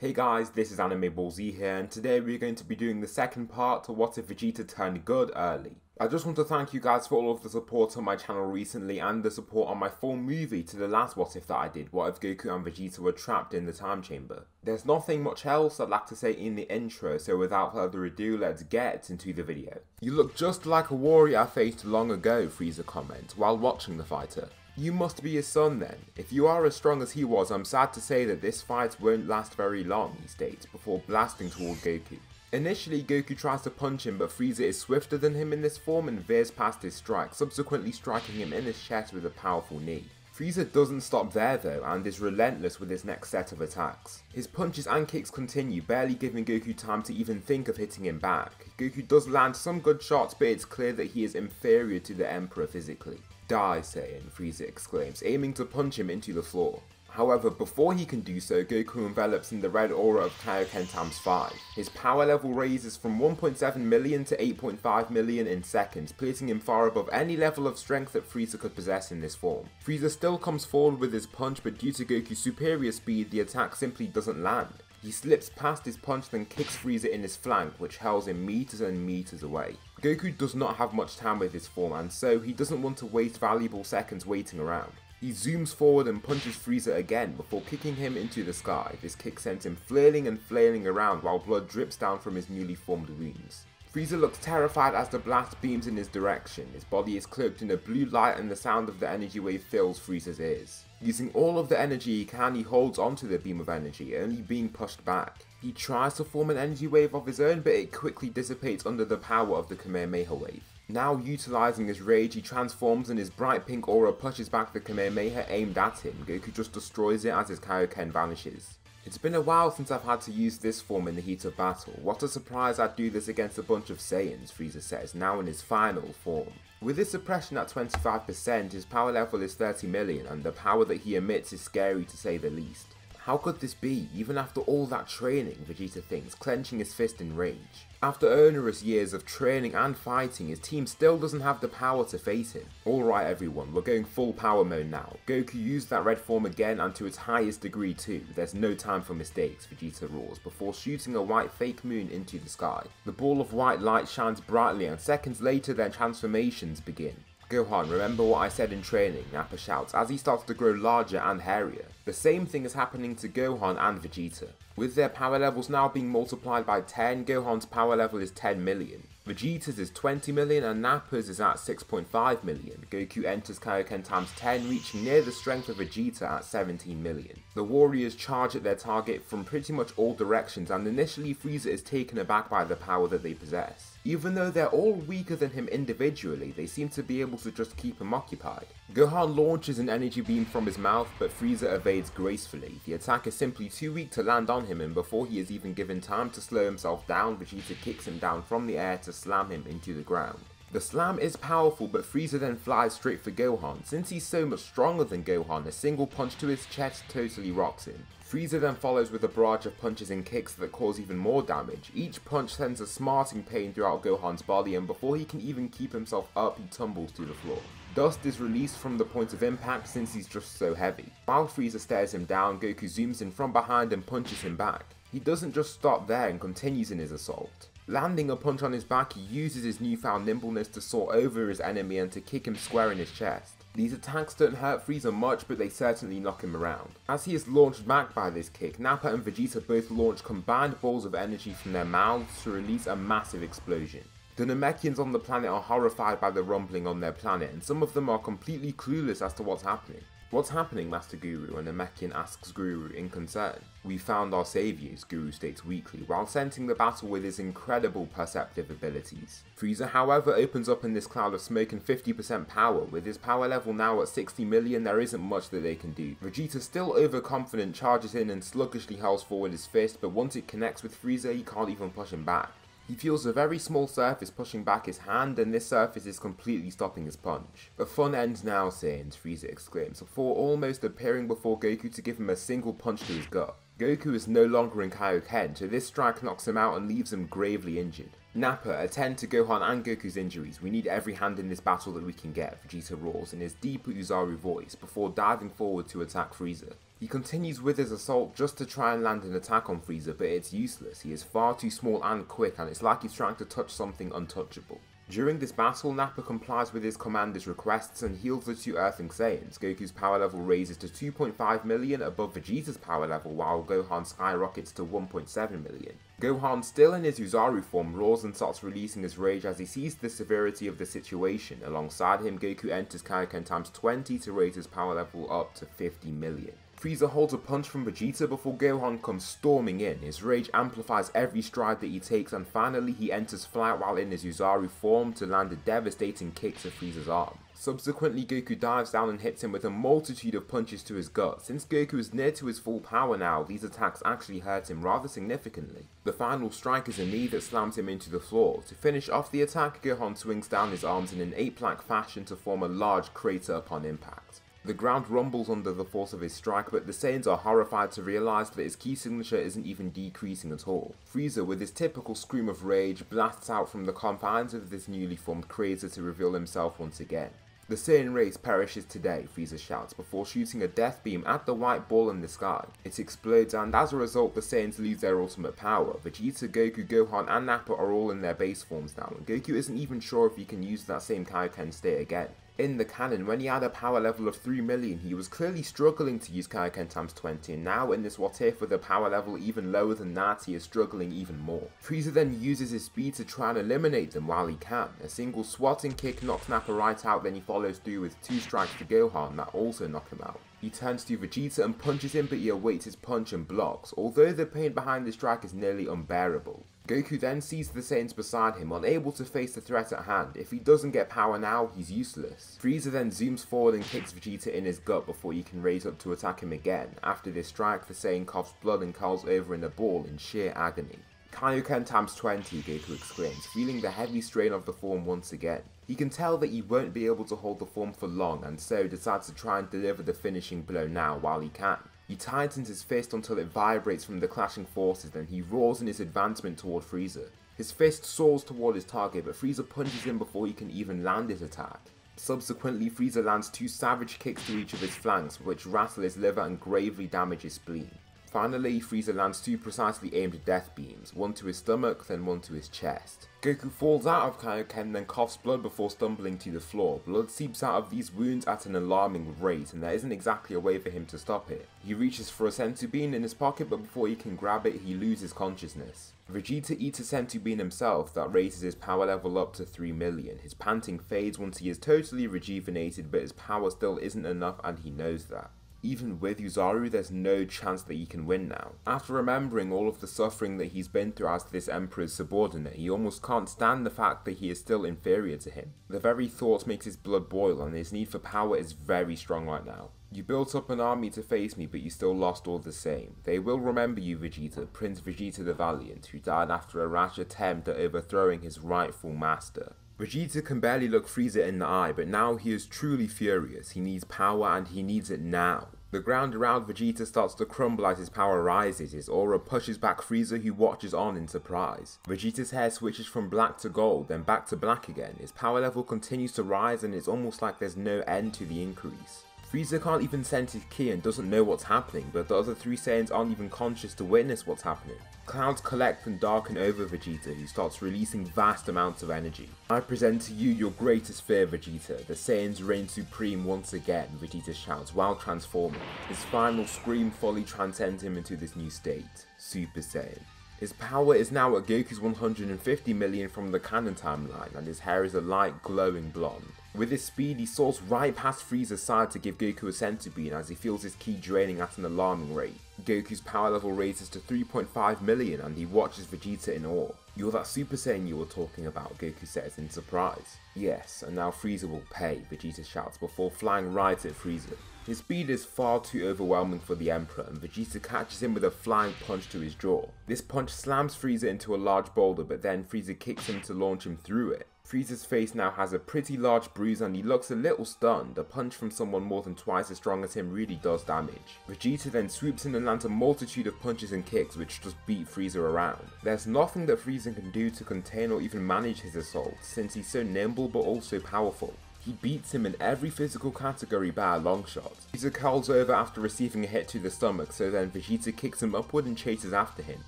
Hey guys, this is Anime Ball Z here, and today we're going to be doing the second part to What If Vegeta Turned Good Early. I just want to thank you guys for all of the support on my channel recently and the support on my full movie to the last What If that I did, What If Goku and Vegeta were trapped in the time chamber. There's nothing much else I'd like to say in the intro, so without further ado, let's get into the video. You look just like a warrior I faced long ago, Frieza comments, while watching the fighter. You must be his son then. If you are as strong as he was, I'm sad to say that this fight won't last very long, he states, before blasting toward Goku. Initially, Goku tries to punch him, but Frieza is swifter than him in this form and veers past his strike, subsequently striking him in his chest with a powerful knee. Frieza doesn't stop there though, and is relentless with his next set of attacks. His punches and kicks continue, barely giving Goku time to even think of hitting him back. Goku does land some good shots, but it's clear that he is inferior to the Emperor physically. "Die, Saiyan," Frieza exclaims, aiming to punch him into the floor. However, before he can do so, Goku envelops in the red aura of Kaioken times 5. His power level raises from 1.7 million to 8.5 million in seconds, placing him far above any level of strength that Frieza could possess in this form. Frieza still comes forward with his punch, but due to Goku's superior speed, the attack simply doesn't land. He slips past his punch, then kicks Frieza in his flank, which hurls him meters and meters away. Goku does not have much time with his form, and so he doesn't want to waste valuable seconds waiting around. He zooms forward and punches Frieza again before kicking him into the sky. This kick sends him flailing and flailing around while blood drips down from his newly formed wounds. Frieza looks terrified as the blast beams in his direction. His body is cloaked in a blue light and the sound of the energy wave fills Frieza's ears. Using all of the energy he can, he holds onto the beam of energy, only being pushed back. He tries to form an energy wave of his own, but it quickly dissipates under the power of the Kamehameha wave. Now utilizing his rage, he transforms and his bright pink aura pushes back the Kamehameha aimed at him. Goku just destroys it as his Kaioken vanishes. "It's been a while since I've had to use this form in the heat of battle. What a surprise I'd do this against a bunch of Saiyans," Frieza says, now in his final form. With his suppression at 25%, his power level is 30 million, and the power that he emits is scary to say the least. How could this be, even after all that training, Vegeta thinks, clenching his fist in rage. After onerous years of training and fighting, his team still doesn't have the power to face him. "Alright everyone, we're going full power mode now. Goku used that red form again and to its highest degree too. There's no time for mistakes," Vegeta roars, before shooting a white fake moon into the sky. The ball of white light shines brightly and seconds later their transformations begin. "Gohan, remember what I said in training," Nappa shouts as he starts to grow larger and hairier. The same thing is happening to Gohan and Vegeta. With their power levels now being multiplied by 10, Gohan's power level is 10 million. Vegeta's is 20 million and Nappa's is at 6.5 million. Goku enters Kaioken times 10, reaching near the strength of Vegeta at 17 million. The warriors charge at their target from pretty much all directions, and initially Frieza is taken aback by the power that they possess. Even though they're all weaker than him individually, they seem to be able to just keep him occupied. Gohan launches an energy beam from his mouth, but Frieza evades gracefully. The attack is simply too weak to land on him, and before he is even given time to slow himself down, Vegeta kicks him down from the air to slam him into the ground. The slam is powerful, but Frieza then flies straight for Gohan. Since he's so much stronger than Gohan, a single punch to his chest totally rocks him. Frieza then follows with a barrage of punches and kicks that cause even more damage. Each punch sends a smarting pain throughout Gohan's body, and before he can even keep himself up, he tumbles to the floor. Dust is released from the point of impact since he's just so heavy. While Frieza stares him down, Goku zooms in from behind and punches him back. He doesn't just stop there and continues in his assault. Landing a punch on his back, he uses his newfound nimbleness to soar over his enemy and to kick him square in his chest. These attacks don't hurt Frieza much, but they certainly knock him around. As he is launched back by this kick, Nappa and Vegeta both launch combined balls of energy from their mouths to release a massive explosion. The Namekians on the planet are horrified by the rumbling on their planet, and some of them are completely clueless as to what's happening. "What's happening, Master Guru?" a Namekian asks Guru in concern. "We found our saviors," Guru states weakly, while sensing the battle with his incredible perceptive abilities. Frieza, however, opens up in this cloud of smoke and 50% power. With his power level now at 60 million, there isn't much that they can do. Vegeta, still overconfident, charges in and sluggishly hurls forward his fist, but once it connects with Frieza, he can't even push him back. He feels a very small surface pushing back his hand, and this surface is completely stopping his punch. "The fun ends now, Saiyans," Frieza exclaims, before almost appearing before Goku to give him a single punch to his gut. Goku is no longer in Kaioken, so this strike knocks him out and leaves him gravely injured. "Nappa, attend to Gohan and Goku's injuries. We need every hand in this battle that we can get," Vegeta roars in his deep Uzaru voice, before diving forward to attack Frieza. He continues with his assault just to try and land an attack on Frieza, but it's useless. He is far too small and quick, and it's like he's trying to touch something untouchable. During this battle, Nappa complies with his commander's requests and heals the two Earthling Saiyans. Goku's power level raises to 2.5 million above Vegeta's power level, while Gohan skyrockets to 1.7 million. Gohan, still in his Uzaru form, roars and starts releasing his rage as he sees the severity of the situation. Alongside him, Goku enters Kaioken times 20 to raise his power level up to 50 million. Frieza holds a punch from Vegeta before Gohan comes storming in. His rage amplifies every stride that he takes, and finally he enters flight while in his Uzaru form to land a devastating kick to Frieza's arm. Subsequently, Goku dives down and hits him with a multitude of punches to his gut. Since Goku is near to his full power now, these attacks actually hurt him rather significantly. The final strike is a knee that slams him into the floor. To finish off the attack, Gohan swings down his arms in an ape-like fashion to form a large crater upon impact. The ground rumbles under the force of his strike, but the Saiyans are horrified to realise that his key signature isn't even decreasing at all. Frieza, with his typical scream of rage, blasts out from the confines of this newly formed crater to reveal himself once again. The Saiyan race perishes today, Frieza shouts, before shooting a death beam at the white ball in the sky. It explodes, and as a result the Saiyans lose their ultimate power. Vegeta, Goku, Gohan and Nappa are all in their base forms now, and Goku isn't even sure if he can use that same Kaioken state again. In the canon, when he had a power level of 3 million, he was clearly struggling to use Kaioken times 20, and now in this what if with a power level even lower than that, he is struggling even more. Frieza then uses his speed to try and eliminate them while he can. A single swatting kick knocks Nappa right out, then he follows through with 2 strikes to Gohan that also knock him out. He turns to Vegeta and punches him, but he awaits his punch and blocks, although the pain behind the strike is nearly unbearable. Goku then sees the Saiyans beside him, unable to face the threat at hand. If he doesn't get power now, he's useless. Frieza then zooms forward and kicks Vegeta in his gut before he can raise up to attack him again. After this strike, the Saiyan coughs blood and curls over in a ball in sheer agony. Kaioken times 20, Goku exclaims, feeling the heavy strain of the form once again. He can tell that he won't be able to hold the form for long, and so decides to try and deliver the finishing blow now while he can. He tightens his fist until it vibrates from the clashing forces, then he roars in his advancement toward Frieza. His fist soars toward his target, but Frieza punches him before he can even land his attack. Subsequently, Frieza lands 2 savage kicks to each of his flanks, which rattle his liver and gravely damage his spleen. Finally, Frieza lands 2 precisely aimed death beams, one to his stomach, then one to his chest. Goku falls out of Kaioken, then coughs blood before stumbling to the floor. Blood seeps out of these wounds at an alarming rate, and there isn't exactly a way for him to stop it. He reaches for a senzu bean in his pocket, but before he can grab it, he loses consciousness. Vegeta eats a senzu bean himself that raises his power level up to 3 million. His panting fades once he is totally rejuvenated, but his power still isn't enough and he knows that. Even with Uzaru, there's no chance that he can win now. After remembering all of the suffering that he's been through as this Emperor's subordinate, he almost can't stand the fact that he is still inferior to him. The very thought makes his blood boil, and his need for power is very strong right now. You built up an army to face me, but you still lost all the same. They will remember you, Vegeta, Prince Vegeta the Valiant, who died after a rash attempt at overthrowing his rightful master. Vegeta can barely look Frieza in the eye, but now he is truly furious. He needs power and he needs it now. The ground around Vegeta starts to crumble as his power rises. His aura pushes back Frieza, who watches on in surprise. Vegeta's hair switches from black to gold, then back to black again. His power level continues to rise and it's almost like there's no end to the increase. Frieza can't even sense his ki and doesn't know what's happening, but the other 3 Saiyans aren't even conscious to witness what's happening. Clouds collect and darken over Vegeta, who starts releasing vast amounts of energy. I present to you your greatest fear, Vegeta. The Saiyans reign supreme once again, Vegeta shouts while transforming. His final scream fully transcends him into this new state, Super Saiyan. His power is now at Goku's 150 million from the canon timeline, and his hair is a light glowing blonde. With his speed, he soars right past Frieza's side to give Goku a senzu bean as he feels his ki draining at an alarming rate. Goku's power level raises to 3.5 million and he watches Vegeta in awe. "You're that Super Saiyan you were talking about," Goku says in surprise. "Yes, and now Frieza will pay," Vegeta shouts before flying right at Frieza. His speed is far too overwhelming for the Emperor, and Vegeta catches him with a flying punch to his jaw. This punch slams Frieza into a large boulder, but then Frieza kicks him to launch him through it. Frieza's face now has a pretty large bruise and he looks a little stunned. A punch from someone more than twice as strong as him really does damage. Vegeta then swoops in and lands a multitude of punches and kicks which just beat Frieza around. There's nothing that Frieza can do to contain or even manage his assault, since he's so nimble but also powerful. He beats him in every physical category by a long shot. Frieza curls over after receiving a hit to the stomach, so then Vegeta kicks him upward and chases after him.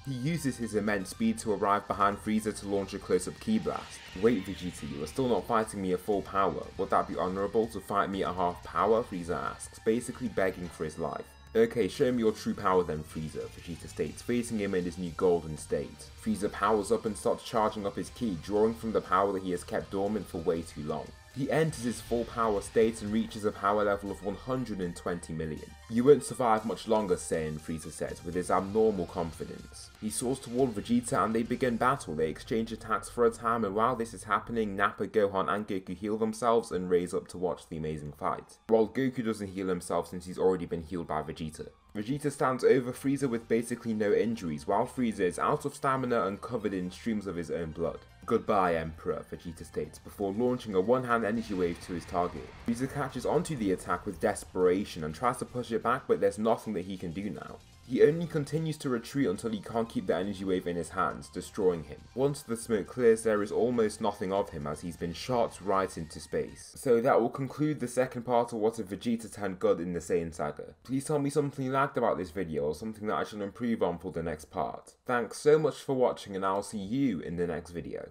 He uses his immense speed to arrive behind Frieza to launch a close-up ki blast. Wait Vegeta, you are still not fighting me at full power. Would that be honourable to fight me at half power? Frieza asks, basically begging for his life. Okay, show me your true power then, Frieza, Vegeta states, facing him in his new golden state. Frieza powers up and starts charging up his ki, drawing from the power that he has kept dormant for way too long. He enters his full power state and reaches a power level of 120 million. You won't survive much longer, Saiyan, Frieza says, with his abnormal confidence. He soars toward Vegeta and they begin battle. They exchange attacks for a time, and while this is happening, Nappa, Gohan and Goku heal themselves and raise up to watch the amazing fight. While Goku doesn't heal himself since he's already been healed by Vegeta. Vegeta stands over Frieza with basically no injuries, while Frieza is out of stamina and covered in streams of his own blood. Goodbye, Emperor, Vegeta states, before launching a one-hand energy wave to his target. Frieza catches onto the attack with desperation and tries to push it back, but there's nothing that he can do now. He only continues to retreat until he can't keep the energy wave in his hands, destroying him. Once the smoke clears, there is almost nothing of him as he's been shot right into space. So that will conclude the second part of what if Vegeta turned good in the Saiyan saga. Please tell me something you liked about this video or something that I should improve on for the next part. Thanks so much for watching and I'll see you in the next video.